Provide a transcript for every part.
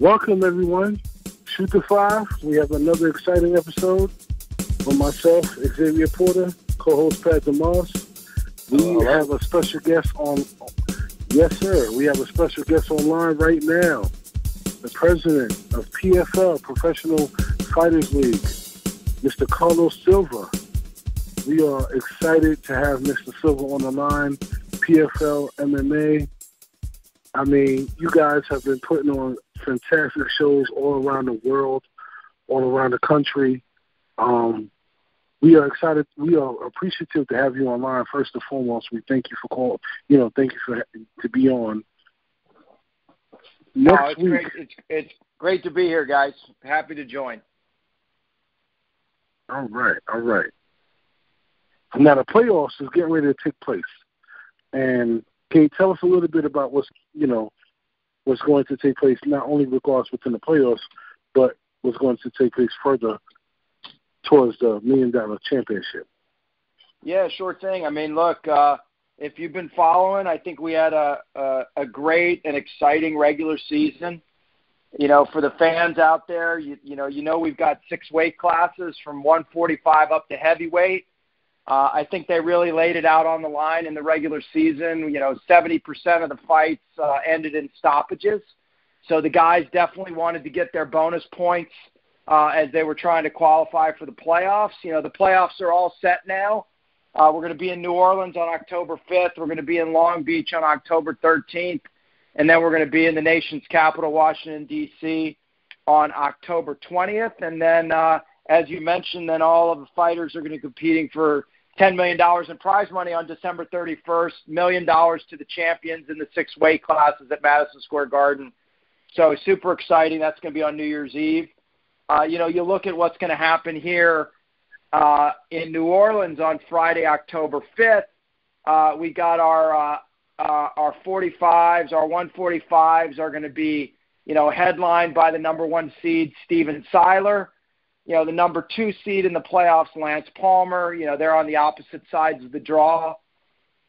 Welcome, everyone. Shoot the Five. We have another exciting episode with myself, Xavier Porter, co-host Pat DeMoss. We have a special guest on. Yes, sir. We have a special guest online right now. The president of PFL, Professional Fighters League, Mr. Carlos Silva. We are excited to have Mr. Silva on the line. PFL MMA. I mean, you guys have been putting on fantastic shows all around the world, all around the country. We are excited. We are appreciative to have you online. First and foremost, we thank you for calling. Thank you for to be on. Next week, it's great to be here, guys. Happy to join. All right. Now the playoffs is getting ready to take place, and can you tell us a little bit about what's going to take place, not only regards within the playoffs, but what's going to take place further towards the $1 Million Championship? Yeah, sure thing. I mean, look, if you've been following, I think we had a great and exciting regular season. For the fans out there, we've got 6 weight classes from 145 up to heavyweight. I think they really laid it out on the line in the regular season. 70% of the fights ended in stoppages. So the guys definitely wanted to get their bonus points as they were trying to qualify for the playoffs. The playoffs are all set now. We're going to be in New Orleans on October 5th. We're going to be in Long Beach on October 13th. And then we're going to be in the nation's capital, Washington, D.C. on October 20th. And then, as you mentioned, then all of the fighters are going to be competing for $10 million in prize money on December 31st, $1 million to the champions in the 6 weight classes at Madison Square Garden. So super exciting. That's going to be on New Year's Eve. You look at what's going to happen here in New Orleans on Friday, October 5th. We got our 45s, our 145s are going to be, headlined by the number 1 seed, Steven Seiler. The number 2 seed in the playoffs, Lance Palmer. They're on the opposite sides of the draw.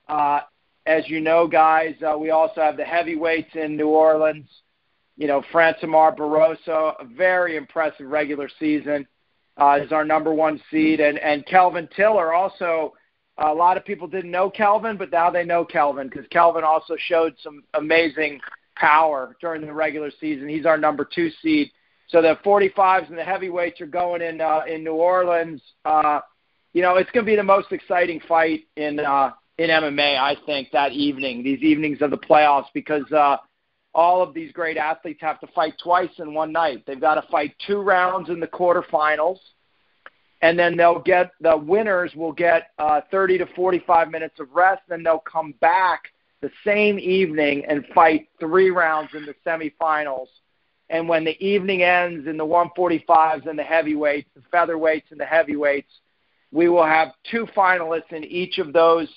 As you know, guys, we also have the heavyweights in New Orleans. Francimar Barroso, a very impressive regular season, is our number 1 seed. And Kelvin Tiller also, a lot of people didn't know Kelvin, but now they know Kelvin because Kelvin also showed some amazing power during the regular season. He's our number 2 seed. So the 45s and the heavyweights are going in New Orleans. It's going to be the most exciting fight in MMA, I think, that evening, these evenings of the playoffs, because all of these great athletes have to fight twice in one night. They've got to fight 2 rounds in the quarterfinals, and then the winners will get 30 to 45 minutes of rest, then they'll come back the same evening and fight 3 rounds in the semifinals. And when the evening ends in the 145s and the heavyweights, the featherweights and the heavyweights, we will have 2 finalists in each of those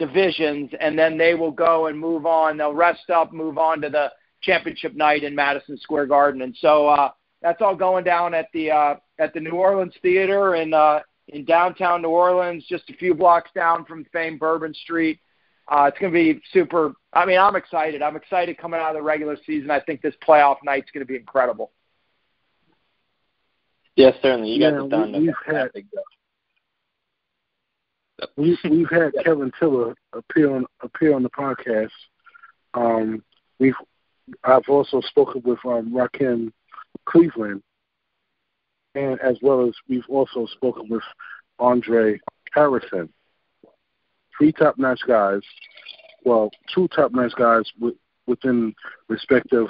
divisions, and then they will go and move on. They'll rest up, move on to the championship night in Madison Square Garden. And so that's all going down at the New Orleans Theater in downtown New Orleans, just a few blocks down from famed Bourbon Street. It's going to be super. I mean, I'm excited. I'm excited coming out of the regular season. I think this playoff night's going to be incredible. Yes, certainly. You guys have done We've had Kevin Tiller appear on the podcast. I've also spoken with Rakim Cleveland, and as well as we've also spoken with Andre Harrison. 3 top-notch guys, 2 top-notch guys within respective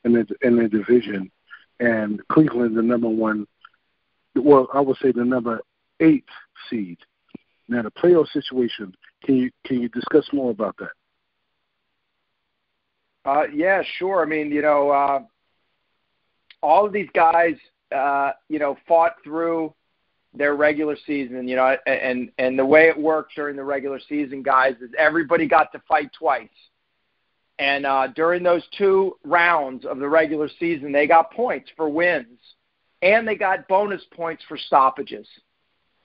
in the division, and Cleveland the number 1. Well, I would say the number 8 seed. Now the playoff situation. Can you discuss more about that? Yeah, sure. I mean, all of these guys, fought through their regular season, and the way it works during the regular season, guys, is everybody got to fight twice. And during those 2 rounds of the regular season, they got points for wins, and they got bonus points for stoppages.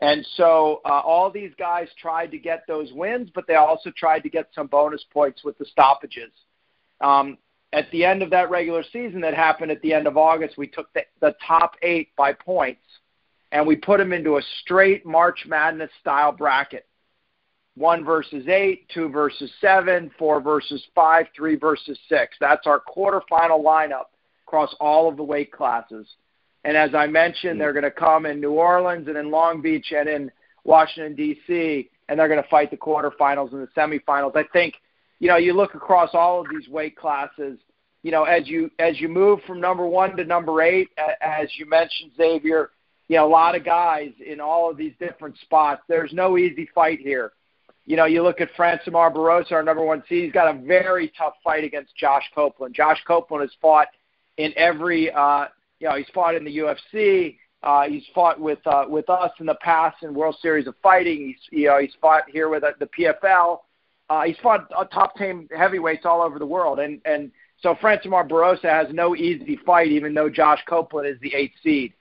And so all these guys tried to get those wins, but they also tried to get some bonus points with the stoppages. at the end of that regular season that happened at the end of August, we took the top 8 by points, and we put them into a straight March Madness style bracket. 1 versus 8, 2 versus 7, 4 versus 5, 3 versus 6. That's our quarterfinal lineup across all of the weight classes. And as I mentioned, they're going to come in New Orleans and in Long Beach and in Washington, D.C., and they're going to fight the quarterfinals and the semifinals. I think, you look across all of these weight classes, as you move from number 1 to number 8, as you mentioned, Xavier, a lot of guys in all of these different spots. There's no easy fight here. You look at Francimar Barroso, our number 1 seed. He's got a very tough fight against Josh Copeland. Josh Copeland has fought in every, he's fought in the UFC. He's fought with us in the past in World Series of Fighting. He's fought here with the PFL. He's fought top 10 heavyweights all over the world. And so Francimar Barroso has no easy fight, even though Josh Copeland is the 8th seed.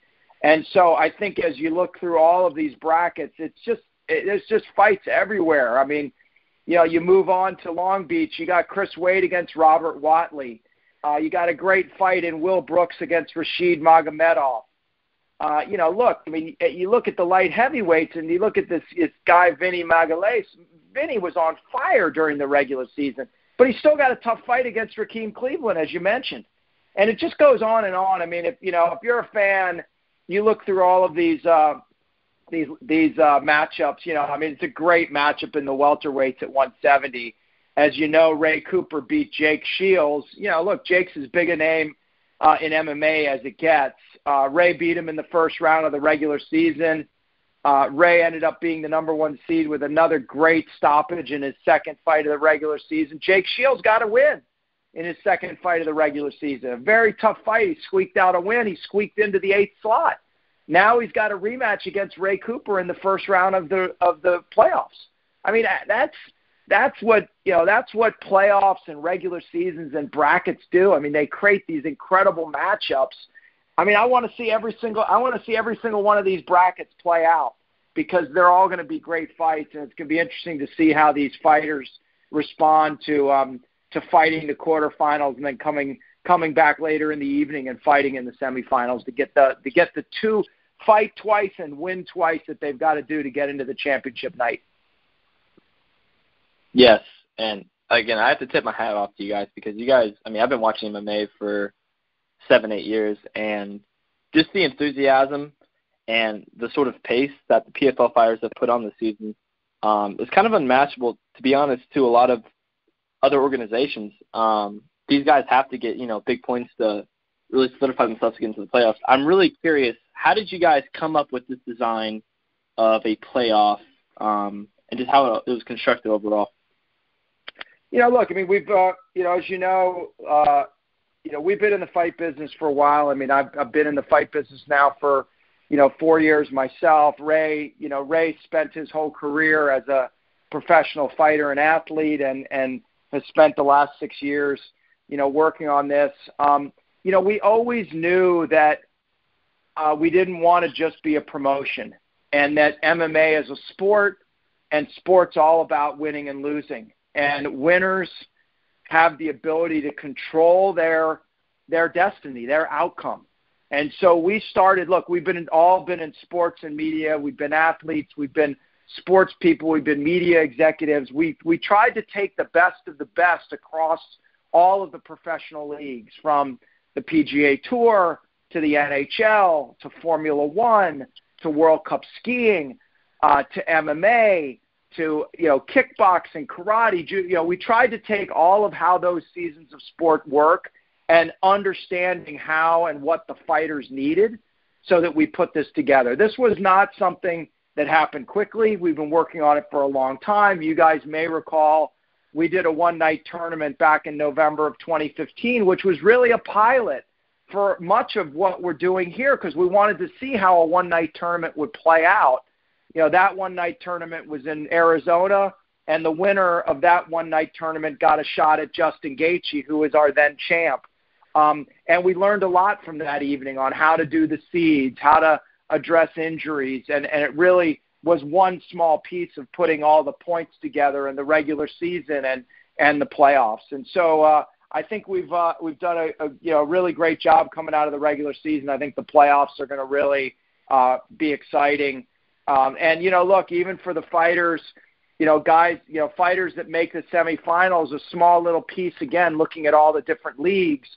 And so I think as you look through all of these brackets, there's just fights everywhere. I mean, you move on to Long Beach. You got Chris Wade against Robert Watley. You got a great fight in Will Brooks against Rashid Magomedov. Look, I mean, you look at the light heavyweights and you look at this guy, Vinny Magalhaes. Vinny was on fire during the regular season, but he's still got a tough fight against Rakeem Cleveland, as you mentioned. And it just goes on and on. I mean, if you're a fan, you look through all of these matchups, it's a great matchup in the welterweights at 170. As you know, Ray Cooper beat Jake Shields. Look, Jake's as big a name in MMA as it gets. Ray beat him in the first round of the regular season. Ray ended up being the number 1 seed with another great stoppage in his second fight of the regular season. Jake Shields got a win in his second fight of the regular season. A very tough fight. He squeaked out a win. He squeaked into the 8th slot. Now he's got a rematch against Ray Cooper in the first round of the playoffs. I mean, that's what playoffs and regular seasons and brackets do. I mean, they create these incredible matchups. I mean, I want to see every single one of these brackets play out because they're all going to be great fights, and it's going to be interesting to see how these fighters respond to fighting the quarterfinals and then coming back later in the evening and fighting in the semifinals to get the 2 fight twice and win twice that they've got to do to get into the championship night. Yes, and again, I have to tip my hat off to you guys because you guys, I mean, I've been watching MMA for 7-8 years, and just the enthusiasm and the sort of pace that the PFL fighters have put on this season is kind of unmatchable, to be honest, to a lot of other organizations. These guys have to get, big points to really solidify themselves to get into the playoffs. I'm really curious, how did you guys come up with this design of a playoff and just how it was constructed overall? Look, I mean, we've, as we've been in the fight business for a while. I mean, I've been in the fight business now for, 4 years myself. Ray spent his whole career as a professional fighter and athlete and has spent the last 6 years, working on this. We always knew that we didn't want to just be a promotion and that MMA is a sport and sport's all about winning and losing. And winners have the ability to control their destiny, their outcome. And so we started, look, we've all been in sports and media. We've been athletes. We've been sports people. We've been media executives. We tried to take the best of the best across all of the professional leagues, from the PGA Tour to the NHL to Formula One to World Cup skiing to MMA to kickboxing, karate. We tried to take all of how those seasons of sport work and understanding how and what the fighters needed so that we put this together. This was not something that happened quickly. We've been working on it for a long time. You guys may recall we did a one-night tournament back in November of 2015, which was really a pilot for much of what we're doing here because we wanted to see how a one-night tournament would play out. That one-night tournament was in Arizona, and the winner of that one-night tournament got a shot at Justin Gaethje, who is our then champ. And we learned a lot from that evening on how to do the seeds, how to address injuries, and it really was one small piece of putting all the points together in the regular season and the playoffs. And so I think we've done a really great job coming out of the regular season. I think the playoffs are going to really be exciting. And look, even for the fighters, guys, fighters that make the semifinals, a small little piece, again, looking at all the different leagues,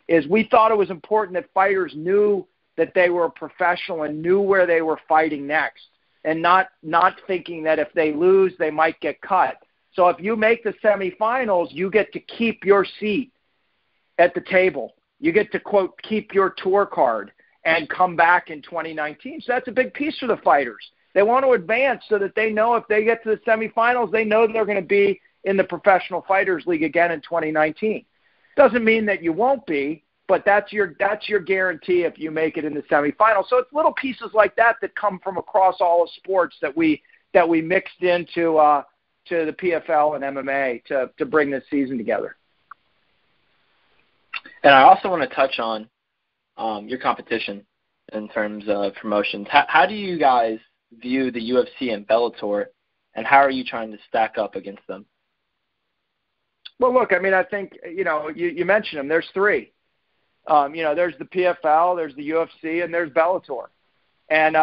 is we thought it was important that fighters knew that they were a professional and knew where they were fighting next, and not thinking that if they lose, they might get cut. So if you make the semifinals, you get to keep your seat at the table. You get to, quote, keep your tour card and come back in 2019. So that's a big piece for the fighters. They want to advance so that they know if they get to the semifinals, they know they're going to be in the Professional Fighters League again in 2019. Doesn't mean that you won't be, but that's your guarantee if you make it in the semifinals. So it's little pieces like that come from across all of sports that we mixed into to the PFL and MMA to bring this season together. And I also want to touch on your competition in terms of promotions. How do you guys view the UFC and Bellator, and how are you trying to stack up against them? Well, look, I mean, I think, you mentioned them. There's three. There's the PFL, there's the UFC, and there's Bellator. And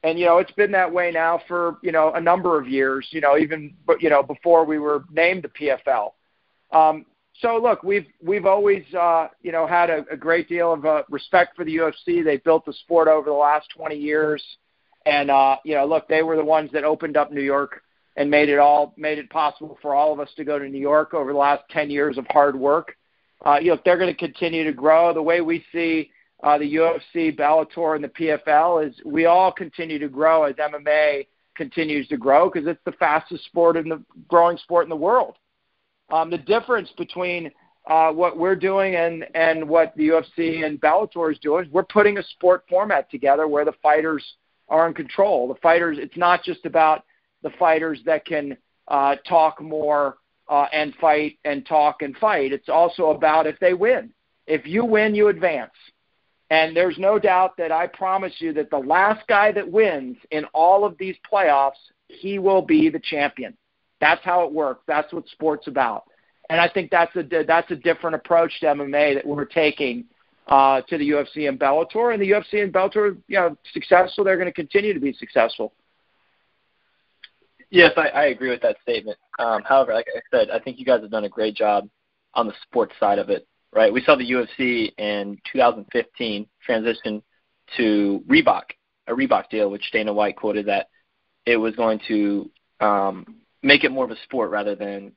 it's been that way now for, a number of years, even, before we were named the PFL. So, look, we've always, had a great deal of respect for the UFC. They've built the sport over the last 20 years. And, look, they were the ones that opened up New York and made it possible for all of us to go to New York over the last 10 years of hard work. They're going to continue to grow. The way we see the UFC, Bellator, and the PFL is we all continue to grow as MMA continues to grow because it's the fastest growing sport in the world. The difference between what we're doing and what the UFC and Bellator is doing is we're putting a sport format together where the fighters are in control. The fighters, it's not just about the fighters that can talk more and fight and talk and fight. It's also about if they win. If you win, you advance. And there's no doubt that I promise you that the last guy that wins in all of these playoffs, he will be the champion. That's how it works. That's what sport's about. And I think that's a different approach to MMA that we're taking to the UFC and Bellator. And the UFC and Bellator, successful. They're going to continue to be successful. Yes, I agree with that statement. However, like I said, I think you guys have done a great job on the sports side of it, right? We saw the UFC in 2015 transition to Reebok, a Reebok deal, which Dana White quoted that it was going to make it more of a sport rather than,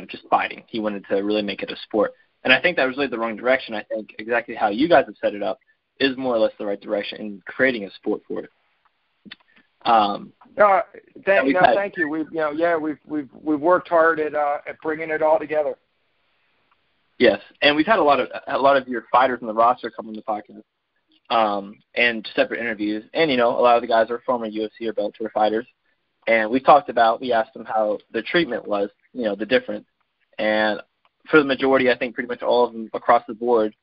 just fighting. He wanted to really make it a sport. And I think that was really the wrong direction. I think exactly how you guys have set it up is more or less the right direction in creating a sport for it. Thank you. We've worked hard at bringing it all together. Yes, and we've had a lot of your fighters on the roster come on the podcast, and separate interviews. And a lot of the guys are former UFC or Bellator fighters, and we asked them how the treatment was, the difference. And for the majority, I think pretty much all of them across the board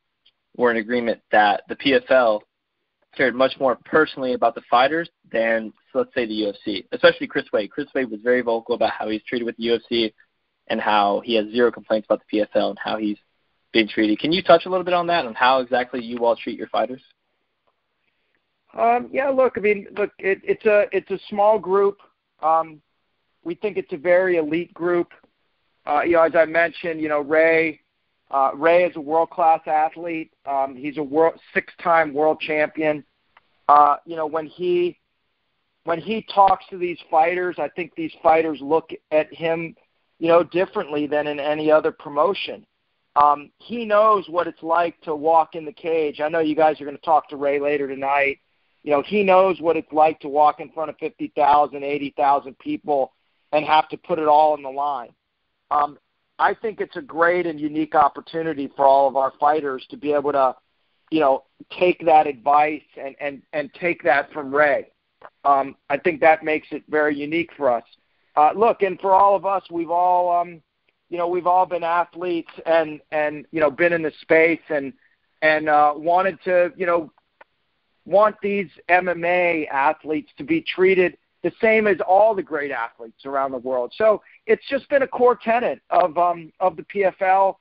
were in agreement that the PFL cared much more personally about the fighters than, let's say, the UFC, especially Chris Wade. Chris Wade was very vocal about how he's treated with the UFC and how he has zero complaints about the PFL and how he's being treated. Can you touch a little bit on that and how exactly you all treat your fighters? It's a small group. We think it's a very elite group. As I mentioned, Ray is a world-class athlete. He's a six-time world champion. When he talks to these fighters, I think these fighters look at him, differently than in any other promotion. He knows what it's like to walk in the cage. I know you guys are going to talk to Ray later tonight. He knows what it's like to walk in front of 50,000, 80,000 people and have to put it all on the line. I think it's a great and unique opportunity for all of our fighters to be able to, take that advice and take that from Ray. I think that makes it very unique for us. And for all of us, we've all been athletes and been in the space and wanted to, want these MMA athletes to be treated the same as all the great athletes around the world. So it's just been a core tenet of the PFL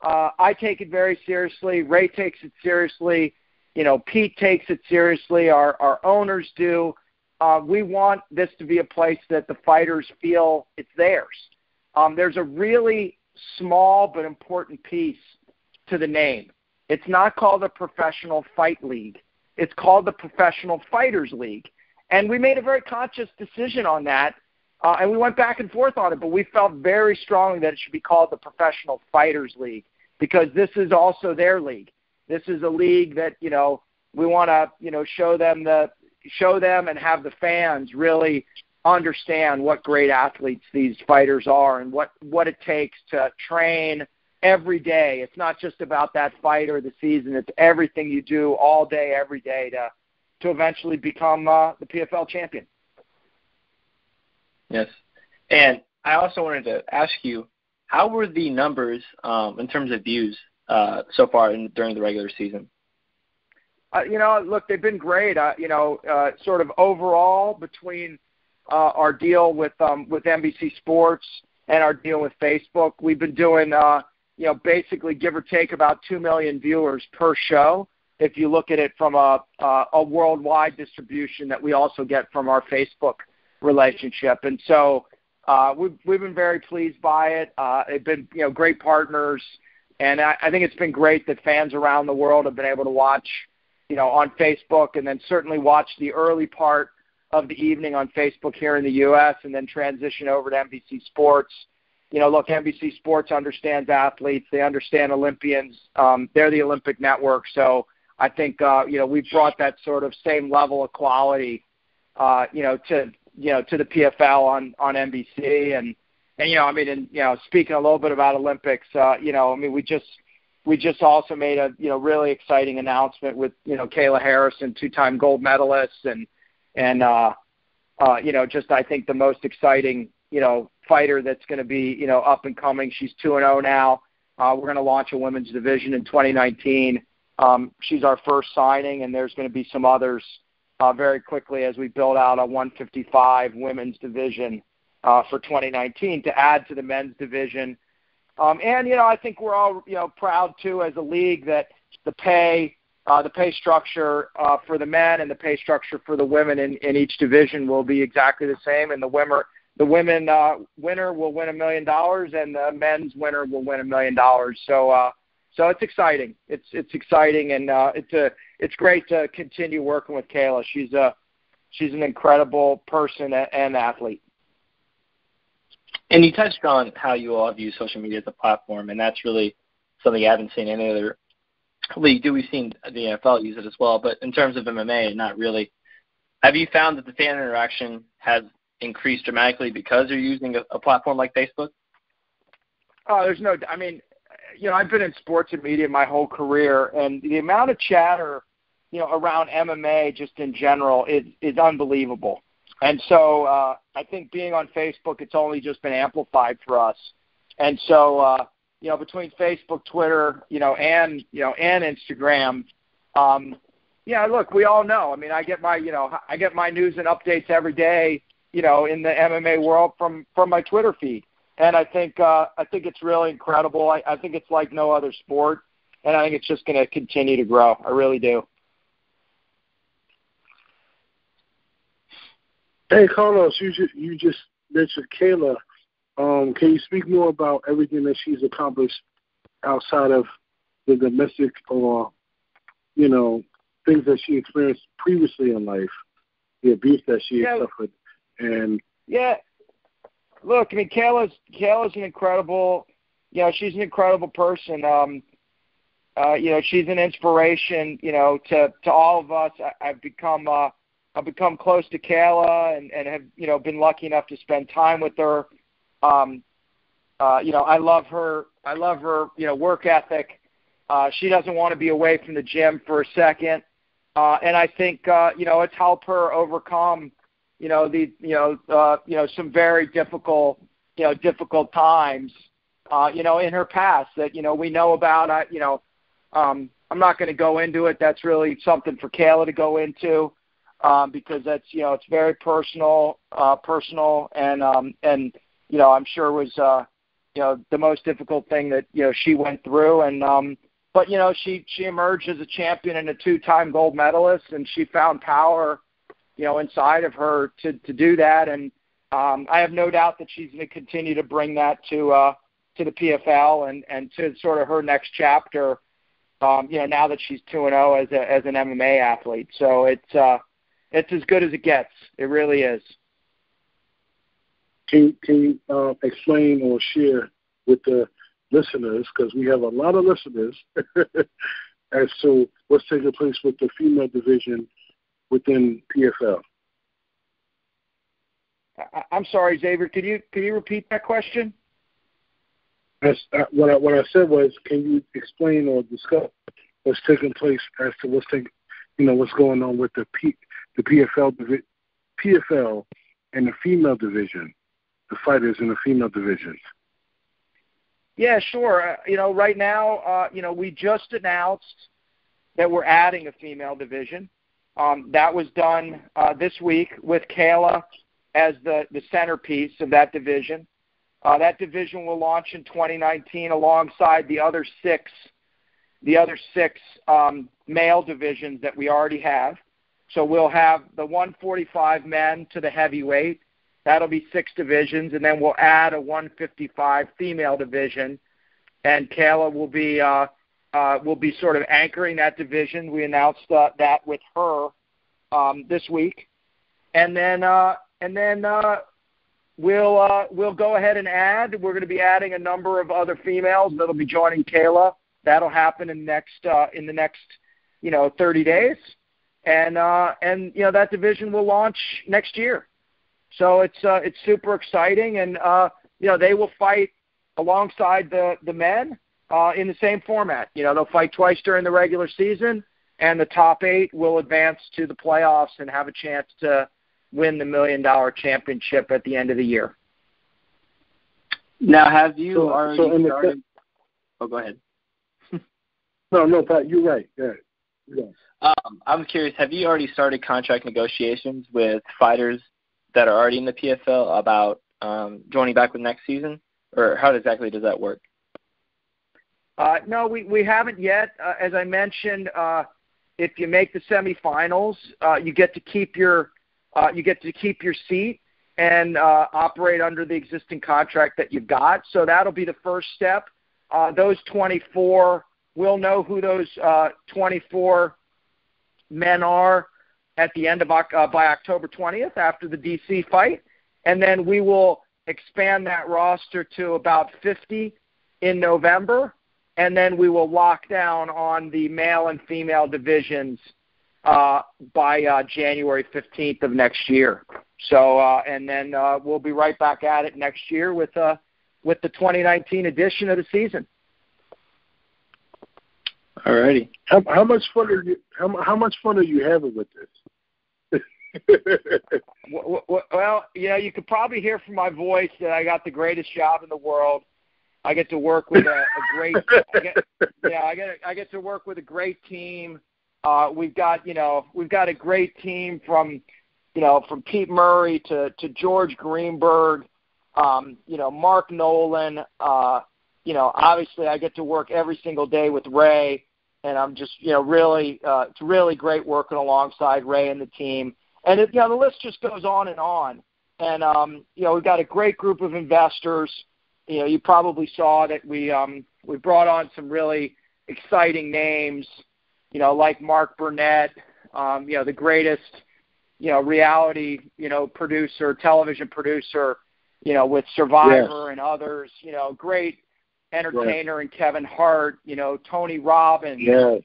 I take it very seriously. Ray takes it seriously. Pete takes it seriously. Our owners do. We want this to be a place that the fighters feel it's theirs. There's a really small but important piece to the name. It's not called a professional fight league. It's called the Professional Fighters League. And we made a very conscious decision on that, and we went back and forth on it, but we felt very strongly that it should be called the Professional Fighters League because this is also their league. This is a league that, we want to, show them and have the fans really understand what great athletes these fighters are and what it takes to train every day. It's not just about that fight or the season. It's everything you do all day, every day to eventually become the PFL champion. Yes. And I also wanted to ask you, how were the numbers in terms of views so far during the regular season? Look, they've been great. Sort of overall between our deal with NBC Sports and our deal with Facebook, we've been doing, basically give or take about 2 million viewers per show. If you look at it from a worldwide distribution that we also get from our Facebook relationship. And so we've been very pleased by it. They've been, great partners. And I think it's been great that fans around the world have been able to watch, on Facebook and then certainly watch the early part of the evening on Facebook here in the U.S. and then transition over to NBC Sports. Look, NBC Sports understands athletes. They understand Olympians. They're the Olympic network. So I think, we've brought that sort of same level of quality, to the PFL on NBC. And speaking a little bit about Olympics, we just also made a, really exciting announcement with, Kayla Harrison, 2-time gold medalist and just I think the most exciting, fighter that's going to be, up and coming. She's 2-0 now. We're going to launch a women's division in 2019. She's our first signing, and there's going to be some others very quickly as we build out a 155 women's division for 2019 to add to the men's division. I think we're all, proud, too, as a league that the pay structure for the men and the pay structure for the women in each division will be exactly the same, and the women winner will win $1 million, and the men's winner will win $1 million. So it's exciting. It's exciting, and it's great to continue working with Kayla. She's an incredible person and athlete. And you touched on how you all view social media as a platform, and that's really something I haven't seen any other league do. We've seen the NFL use it as well, but in terms of MMA, not really. Have you found that the fan interaction has increased dramatically because you're using a platform like Facebook? I've been in sports and media my whole career, and the amount of chatter, around MMA just in general is unbelievable. And so I think being on Facebook, it's only just been amplified for us. And so, between Facebook, Twitter, and Instagram, look, we all know. I get my news and updates every day, in the MMA world from my Twitter feed. And I think it's really incredible. I think it's like no other sport, and I think it's just going to continue to grow. I really do. Hey, Carlos, you just mentioned Kayla. Can you speak more about everything that she's accomplished outside of the domestic or, things that she experienced previously in life, the abuse that she suffered? And look, Kayla's an incredible, she's an incredible person. She's an inspiration, to all of us. I've become close to Kayla and have, been lucky enough to spend time with her. I love her, work ethic. She doesn't want to be away from the gym for a second. And I think, it's helped her overcome, some very difficult times, in her past that, we know about. I'm not going to go into it. That's really something for Kayla to go into. Because that's, it's very personal, and I'm sure was, the most difficult thing that she went through. And but she emerged as a champion and a 2-time gold medalist, and she found power inside of her to do that. And I have no doubt that she's going to continue to bring that to the PFL and to sort of her next chapter. Now that she's 2-0 as an MMA athlete, so it's as good as it gets. It really is. Can you explain or share with the listeners, because we have a lot of listeners, as to what's taking place with the female division within PFL? I'm sorry, Xavier. Can you repeat that question? What I said was, can you explain or discuss what's taking place as to what's going on with the PFL and the female division, the fighters in the female division? Yeah, sure. Right now, we just announced that we're adding a female division. That was done this week with Kayla as the centerpiece of that division. That division will launch in 2019 alongside the other six male divisions that we already have. So we'll have the 145 men to the heavyweight. That'll be 6 divisions, and then we'll add a 155 female division. And Kayla will be sort of anchoring that division. We announced that with her this week, and then we'll go ahead and add. We're going to be adding a number of other females that'll be joining Kayla. That'll happen in the next 30 days, and that division will launch next year. So it's super exciting, and they will fight alongside the men in the same format. They'll fight twice during the regular season, and the top 8 will advance to the playoffs and have a chance to win the $1 million championship at the end of the year. Now, have you already started? Go ahead. No, Pat, you're right. Yeah. I was curious, have you already started contract negotiations with fighters that are already in the PFL about joining back with next season? Or how exactly does that work? No, we haven't yet. As I mentioned, if you make the semifinals, you get to keep your seat and operate under the existing contract that you've got. So that'll be the first step. Those 24, we'll know who those 24 men are at the end of by October 20th after the DC fight, and then we will expand that roster to about 50 in November, and then we will lock down on the male and female divisions by January 15th of next year. So, and then we'll be right back at it next year with the 2019 edition of the season. All righty. How much fun are you? How much fun are you having with this? Well, you could probably hear from my voice that I got the greatest job in the world. I get to work with a great. I get to work with a great team. We've got a great team from Pete Murray to George Greenberg, Mark Nolan. Obviously I get to work every single day with Ray, and I'm just really it's really great working alongside Ray and the team. And the list just goes on and on. And we've got a great group of investors. You probably saw that we brought on some really exciting names. Like Mark Burnett, the greatest, reality, producer, television producer, with Survivor and others, great entertainer and Kevin Hart, Tony Robbins,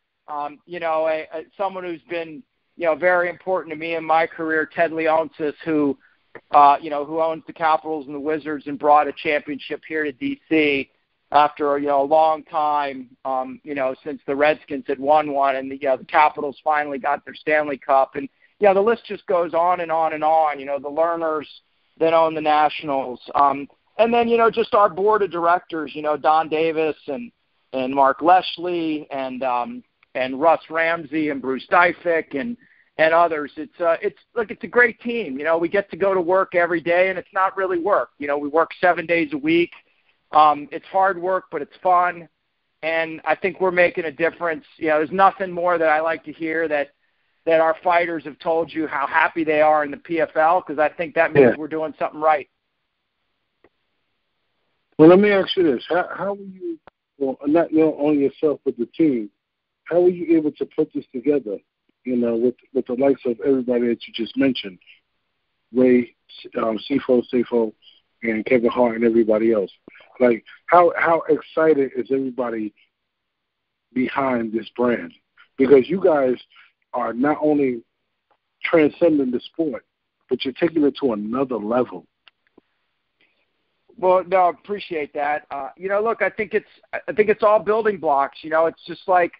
someone who's been, very important to me in my career, Ted Leonsis, who owns the Capitals and the Wizards and brought a championship here to D.C. after a long time, since the Redskins had won one, and the Capitals finally got their Stanley Cup, and the list just goes on and on and on. The Lerners that own the Nationals, and then just our board of directors, Don Davis and Mark Leshley and Russ Ramsey and Bruce Dyfick and others. It's a great team. We get to go to work every day, and it's not really work. We work 7 days a week. It's hard work, but it's fun. And I think we're making a difference. There's nothing more that I like to hear that our fighters have told you how happy they are in the PFL, because I think that means we're doing something right. Well, let me ask you this. How were you, not only yourself, but the team, how were you able to put this together, with the likes of everybody that you just mentioned, Ray, Sifo, and Kevin Hart and everybody else? Like, how excited is everybody behind this brand? Because you guys are not only transcending the sport, but you're taking it to another level. Well, no, I appreciate that. Look, I think it's all building blocks. It's just like,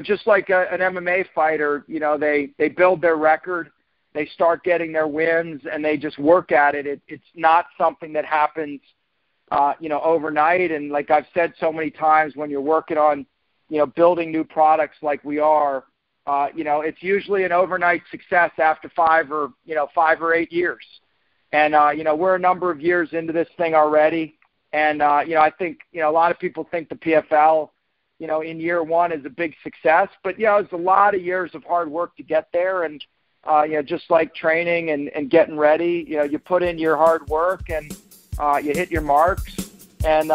just like an MMA fighter. They build their record, they start getting their wins, and they just work at it. It's not something that happens, overnight. And like I've said so many times, when you're working on, building new products like we are, it's usually an overnight success after 5 or 8 years. And, we're a number of years into this thing already. And, I think, a lot of people think the PFL, in year one is a big success. But, it's a lot of years of hard work to get there. And, just like training and getting ready, you put in your hard work and you hit your marks. And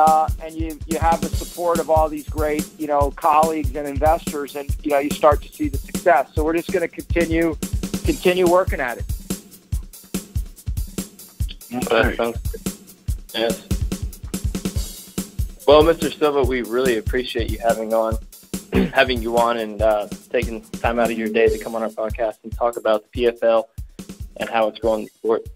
you have the support of all these great, colleagues and investors, and, you start to see the success. So we're just going to continue working at it. Okay. Yes. Well, Mr. Silva, we really appreciate you having you on and taking time out of your day to come on our podcast and talk about the PFL and how it's growing the sport.